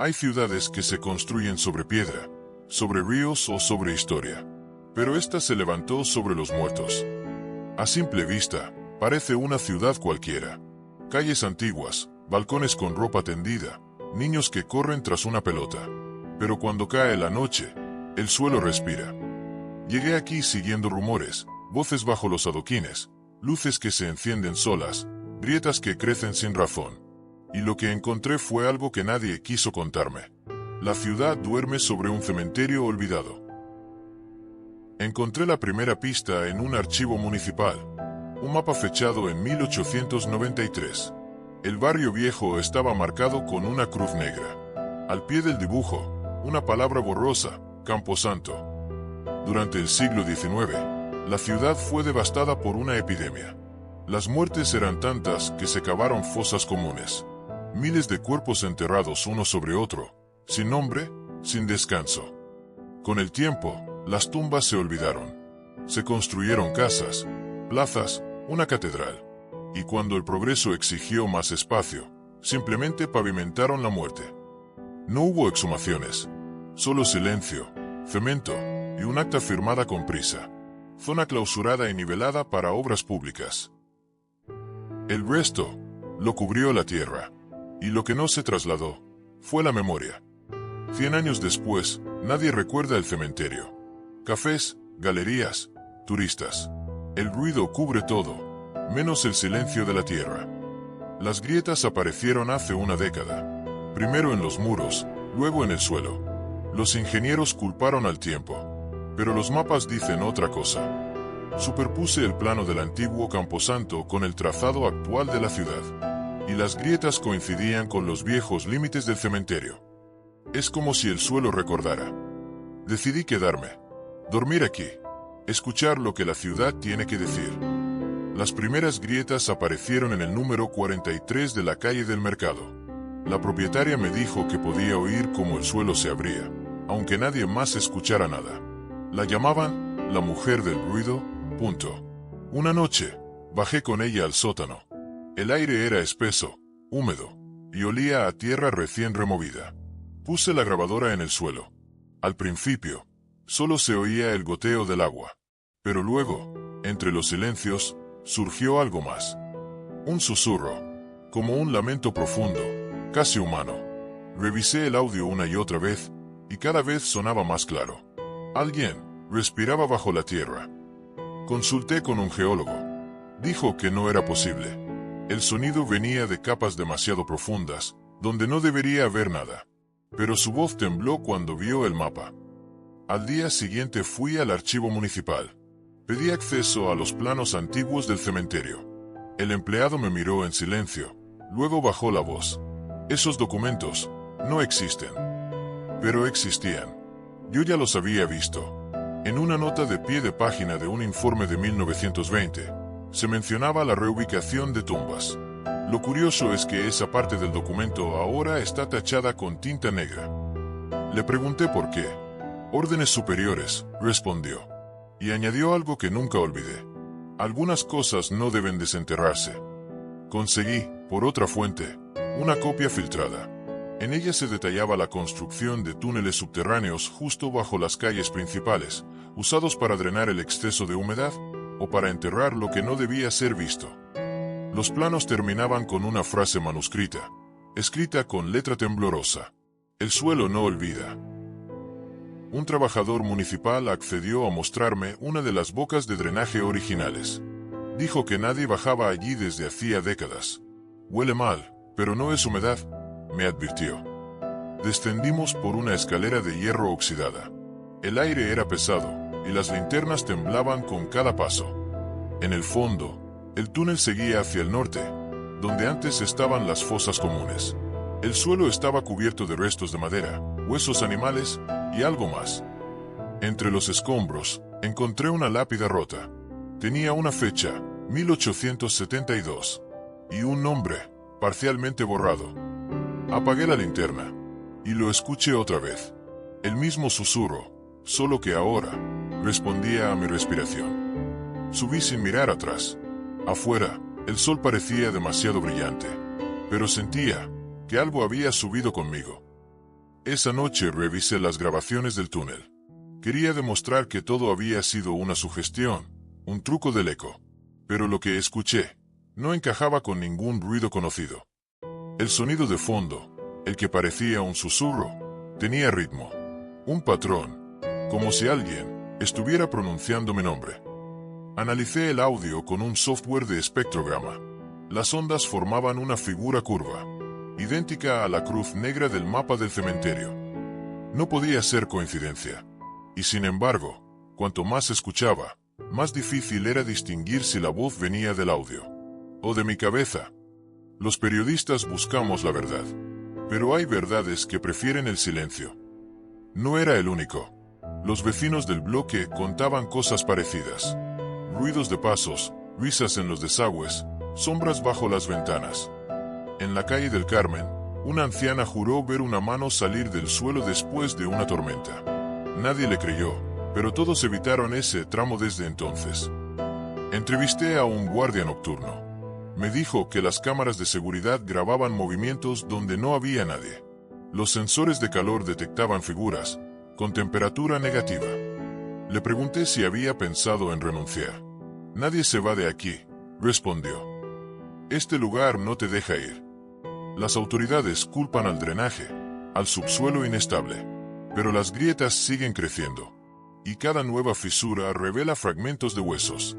Hay ciudades que se construyen sobre piedra, sobre ríos o sobre historia. Pero esta se levantó sobre los muertos. A simple vista, parece una ciudad cualquiera. Calles antiguas, balcones con ropa tendida, niños que corren tras una pelota. Pero cuando cae la noche, el suelo respira. Llegué aquí siguiendo rumores, voces bajo los adoquines, luces que se encienden solas, grietas que crecen sin razón. Y lo que encontré fue algo que nadie quiso contarme. La ciudad duerme sobre un cementerio olvidado. Encontré la primera pista en un archivo municipal, un mapa fechado en 1893. El barrio viejo estaba marcado con una cruz negra. Al pie del dibujo, una palabra borrosa, Camposanto. Durante el siglo XIX, la ciudad fue devastada por una epidemia. Las muertes eran tantas que se cavaron fosas comunes. Miles de cuerpos enterrados uno sobre otro, sin nombre, sin descanso. Con el tiempo, las tumbas se olvidaron. Se construyeron casas, plazas, una catedral. Y cuando el progreso exigió más espacio, simplemente pavimentaron la muerte. No hubo exhumaciones, solo silencio, cemento y un acta firmada con prisa. Zona clausurada y nivelada para obras públicas. El resto lo cubrió la tierra. Y lo que no se trasladó fue la memoria. 100 años después, nadie recuerda el cementerio. Cafés, galerías, turistas. El ruido cubre todo, menos el silencio de la tierra. Las grietas aparecieron hace una década. Primero en los muros, luego en el suelo. Los ingenieros culparon al tiempo. Pero los mapas dicen otra cosa. Superpuse el plano del antiguo Camposanto con el trazado actual de la ciudad. Y las grietas coincidían con los viejos límites del cementerio. Es como si el suelo recordara. Decidí quedarme, dormir aquí, escuchar lo que la ciudad tiene que decir. Las primeras grietas aparecieron en el número 43 de la calle del Mercado. La propietaria me dijo que podía oír cómo el suelo se abría, aunque nadie más escuchara nada. La llamaban la mujer del ruido, punto. Una noche, bajé con ella al sótano. El aire era espeso, húmedo, y olía a tierra recién removida. Puse la grabadora en el suelo. Al principio, solo se oía el goteo del agua. Pero luego, entre los silencios, surgió algo más. Un susurro, como un lamento profundo, casi humano. Revisé el audio una y otra vez, y cada vez sonaba más claro. Alguien respiraba bajo la tierra. Consulté con un geólogo. Dijo que no era posible. El sonido venía de capas demasiado profundas, donde no debería haber nada. Pero su voz tembló cuando vio el mapa. Al día siguiente fui al archivo municipal. Pedí acceso a los planos antiguos del cementerio. El empleado me miró en silencio, luego bajó la voz. Esos documentos no existen. Pero existían. Yo ya los había visto. En una nota de pie de página de un informe de 1920, se mencionaba la reubicación de tumbas. Lo curioso es que esa parte del documento ahora está tachada con tinta negra. Le pregunté por qué. Órdenes superiores, respondió. Y añadió algo que nunca olvidé. Algunas cosas no deben desenterrarse. Conseguí, por otra fuente, una copia filtrada. En ella se detallaba la construcción de túneles subterráneos justo bajo las calles principales, usados para drenar el exceso de humedad o para enterrar lo que no debía ser visto. Los planos terminaban con una frase manuscrita, escrita con letra temblorosa. El suelo no olvida. Un trabajador municipal accedió a mostrarme una de las bocas de drenaje originales. Dijo que nadie bajaba allí desde hacía décadas. Huele mal, pero no es humedad, me advirtió. Descendimos por una escalera de hierro oxidada. El aire era pesado, y las linternas temblaban con cada paso. En el fondo, el túnel seguía hacia el norte, donde antes estaban las fosas comunes. El suelo estaba cubierto de restos de madera, huesos animales y algo más. Entre los escombros, encontré una lápida rota. Tenía una fecha, 1872, y un nombre, parcialmente borrado. Apagué la linterna, y lo escuché otra vez. El mismo susurro, solo que ahora respondía a mi respiración. Subí sin mirar atrás. Afuera, el sol parecía demasiado brillante, pero sentía que algo había subido conmigo. Esa noche revisé las grabaciones del túnel. Quería demostrar que todo había sido una sugestión, un truco del eco. Pero lo que escuché no encajaba con ningún ruido conocido. El sonido de fondo, el que parecía un susurro, tenía ritmo, un patrón, como si alguien estuviera pronunciando mi nombre. Analicé el audio con un software de espectrograma. Las ondas formaban una figura curva, idéntica a la cruz negra del mapa del cementerio. No podía ser coincidencia. Y sin embargo, cuanto más escuchaba, más difícil era distinguir si la voz venía del audio o de mi cabeza. Los periodistas buscamos la verdad, pero hay verdades que prefieren el silencio. No era el único. Los vecinos del bloque contaban cosas parecidas. Ruidos de pasos, risas en los desagües, sombras bajo las ventanas. En la calle del Carmen, una anciana juró ver una mano salir del suelo después de una tormenta. Nadie le creyó, pero todos evitaron ese tramo desde entonces. Entrevisté a un guardia nocturno. Me dijo que las cámaras de seguridad grababan movimientos donde no había nadie. Los sensores de calor detectaban figuras, con temperatura negativa. Le pregunté si había pensado en renunciar. Nadie se va de aquí, respondió. Este lugar no te deja ir. Las autoridades culpan al drenaje, al subsuelo inestable, pero las grietas siguen creciendo, y cada nueva fisura revela fragmentos de huesos.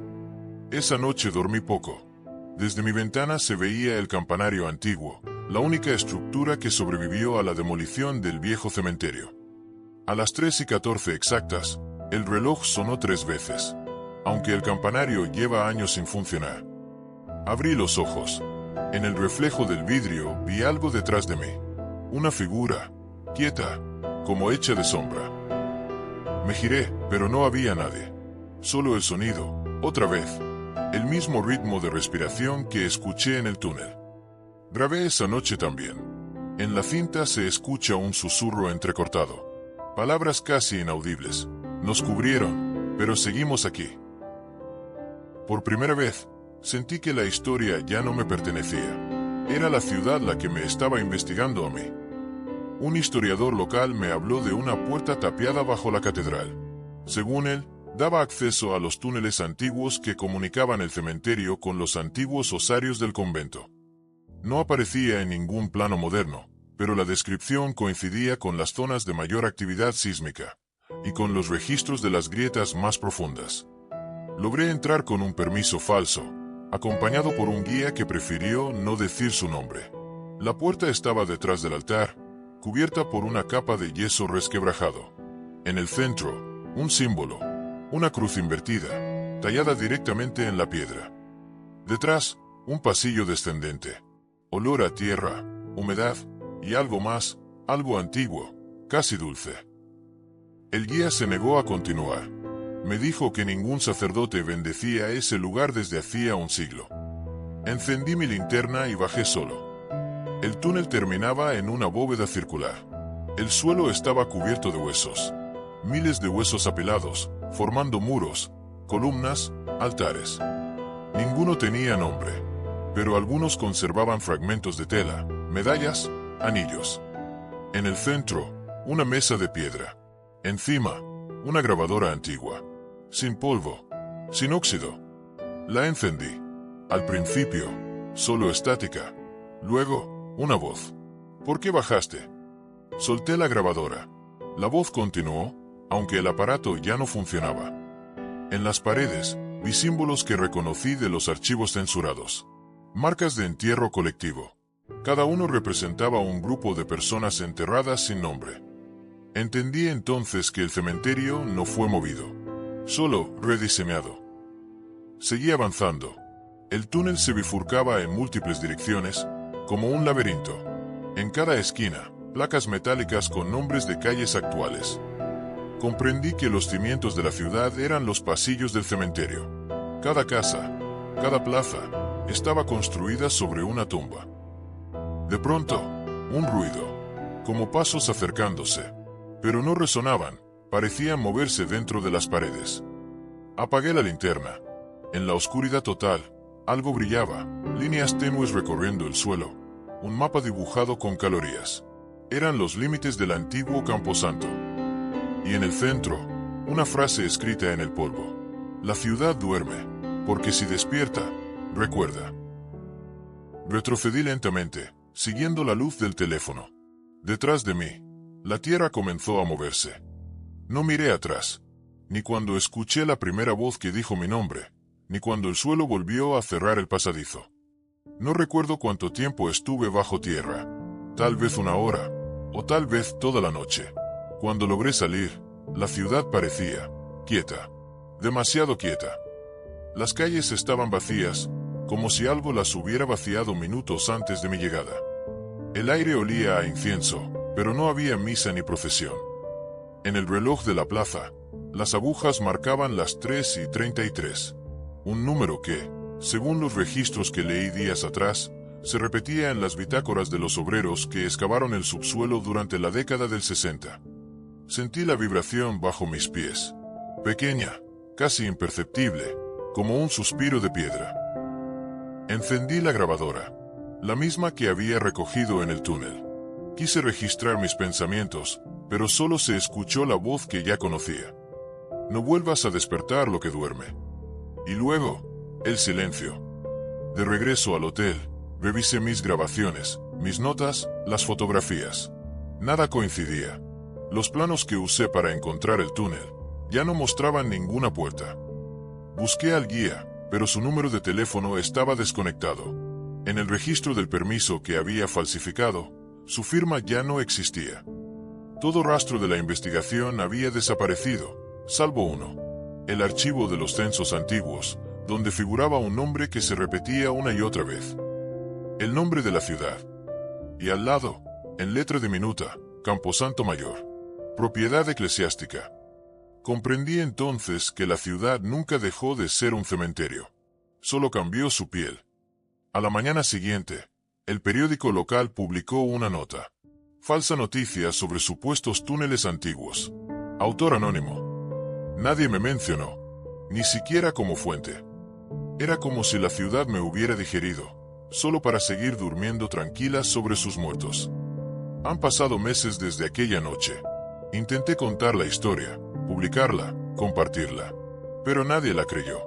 Esa noche dormí poco. Desde mi ventana se veía el campanario antiguo, la única estructura que sobrevivió a la demolición del viejo cementerio. A las 3:14 exactas, el reloj sonó 3 veces, aunque el campanario lleva años sin funcionar. Abrí los ojos. En el reflejo del vidrio vi algo detrás de mí. Una figura, quieta, como hecha de sombra. Me giré, pero no había nadie. Solo el sonido, otra vez, el mismo ritmo de respiración que escuché en el túnel. Grabé esa noche también. En la cinta se escucha un susurro entrecortado. Palabras casi inaudibles. Nos cubrieron, pero seguimos aquí. Por primera vez, sentí que la historia ya no me pertenecía. Era la ciudad la que me estaba investigando a mí. Un historiador local me habló de una puerta tapiada bajo la catedral. Según él, daba acceso a los túneles antiguos que comunicaban el cementerio con los antiguos osarios del convento. No aparecía en ningún plano moderno, pero la descripción coincidía con las zonas de mayor actividad sísmica y con los registros de las grietas más profundas. Logré entrar con un permiso falso, acompañado por un guía que prefirió no decir su nombre. La puerta estaba detrás del altar, cubierta por una capa de yeso resquebrajado. En el centro, un símbolo, una cruz invertida, tallada directamente en la piedra. Detrás, un pasillo descendente. Olor a tierra, humedad y algo más, algo antiguo, casi dulce. El guía se negó a continuar. Me dijo que ningún sacerdote bendecía ese lugar desde hacía un siglo. Encendí mi linterna y bajé solo. El túnel terminaba en una bóveda circular. El suelo estaba cubierto de huesos. Miles de huesos apilados, formando muros, columnas, altares. Ninguno tenía nombre, pero algunos conservaban fragmentos de tela, medallas, anillos. En el centro, una mesa de piedra. Encima, una grabadora antigua. Sin polvo, sin óxido. La encendí. Al principio, solo estática. Luego, una voz. ¿Por qué bajaste? Solté la grabadora. La voz continuó, aunque el aparato ya no funcionaba. En las paredes, vi símbolos que reconocí de los archivos censurados. Marcas de entierro colectivo. Cada uno representaba un grupo de personas enterradas sin nombre. Entendí entonces que el cementerio no fue movido, solo rediseñado. Seguí avanzando. El túnel se bifurcaba en múltiples direcciones, como un laberinto. En cada esquina, placas metálicas con nombres de calles actuales. Comprendí que los cimientos de la ciudad eran los pasillos del cementerio. Cada casa, cada plaza, estaba construida sobre una tumba. De pronto, un ruido, como pasos acercándose, pero no resonaban, parecían moverse dentro de las paredes. Apagué la linterna. En la oscuridad total, algo brillaba, líneas tenues recorriendo el suelo, un mapa dibujado con calorías. Eran los límites del antiguo Camposanto. Y en el centro, una frase escrita en el polvo. La ciudad duerme, porque si despierta, recuerda. Retrocedí lentamente, siguiendo la luz del teléfono. Detrás de mí, la tierra comenzó a moverse. No miré atrás, ni cuando escuché la primera voz que dijo mi nombre, ni cuando el suelo volvió a cerrar el pasadizo. No recuerdo cuánto tiempo estuve bajo tierra, tal vez una hora, o tal vez toda la noche. Cuando logré salir, la ciudad parecía quieta, demasiado quieta. Las calles estaban vacías, como si algo las hubiera vaciado minutos antes de mi llegada. El aire olía a incienso, pero no había misa ni procesión. En el reloj de la plaza, las agujas marcaban las 3:33, un número que, según los registros que leí días atrás, se repetía en las bitácoras de los obreros que excavaron el subsuelo durante la década del 60. Sentí la vibración bajo mis pies, pequeña, casi imperceptible, como un suspiro de piedra. Encendí la grabadora, la misma que había recogido en el túnel. Quise registrar mis pensamientos, pero solo se escuchó la voz que ya conocía. No vuelvas a despertar lo que duerme. Y luego, el silencio. De regreso al hotel, revisé mis grabaciones, mis notas, las fotografías. Nada coincidía. Los planos que usé para encontrar el túnel ya no mostraban ninguna puerta. Busqué al guía, pero su número de teléfono estaba desconectado. En el registro del permiso que había falsificado, su firma ya no existía. Todo rastro de la investigación había desaparecido, salvo uno: el archivo de los censos antiguos, donde figuraba un nombre que se repetía una y otra vez. El nombre de la ciudad. Y al lado, en letra diminuta, Camposanto Mayor. Propiedad eclesiástica. Comprendí entonces que la ciudad nunca dejó de ser un cementerio. Solo cambió su piel. A la mañana siguiente, el periódico local publicó una nota. Falsa noticia sobre supuestos túneles antiguos. Autor anónimo. Nadie me mencionó, ni siquiera como fuente. Era como si la ciudad me hubiera digerido, solo para seguir durmiendo tranquila sobre sus muertos. Han pasado meses desde aquella noche. Intenté contar la historia, publicarla, compartirla, pero nadie la creyó.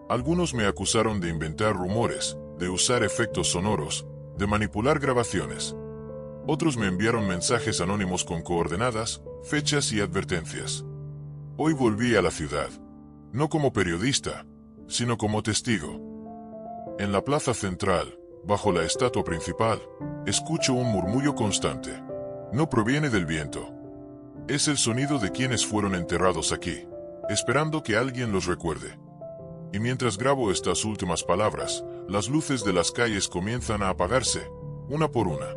Algunos me acusaron de inventar rumores, de usar efectos sonoros, de manipular grabaciones. Otros me enviaron mensajes anónimos con coordenadas, fechas y advertencias. Hoy volví a la ciudad, no como periodista, sino como testigo. En la plaza central, bajo la estatua principal, escucho un murmullo constante. No proviene del viento. Es el sonido de quienes fueron enterrados aquí, esperando que alguien los recuerde. Y mientras grabo estas últimas palabras, las luces de las calles comienzan a apagarse, una por una,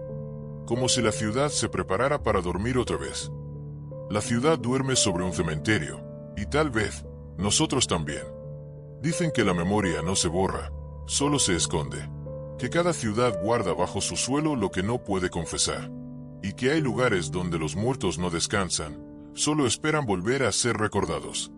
como si la ciudad se preparara para dormir otra vez. La ciudad duerme sobre un cementerio, y tal vez, nosotros también. Dicen que la memoria no se borra, solo se esconde, que cada ciudad guarda bajo su suelo lo que no puede confesar, y que hay lugares donde los muertos no descansan, solo esperan volver a ser recordados.